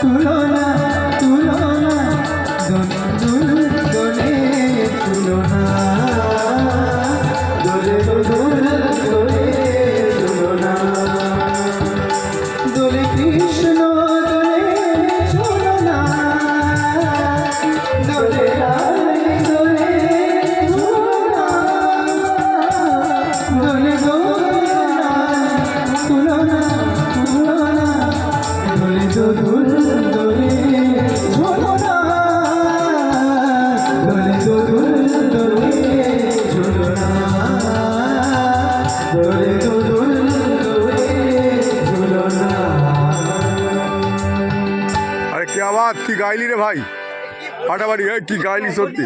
তুলনা তুলনা দুল দোলে তুলনা দোলে দুল দোলে তুলনা দোলে কৃষ্ণ দোলে তুলনা দোলে রায় দোলে তুলনা দোলে তুলনা তুলনা দোলে দুল দোলে ঝুলনা দোলে দুল দোলে ঝুলনা দোলে দুল দোলে ঝুলনা। আরে কে আওয়াজ কি গাইলি রে ভাই ফাটাফাটি কি গাইলি সত্যি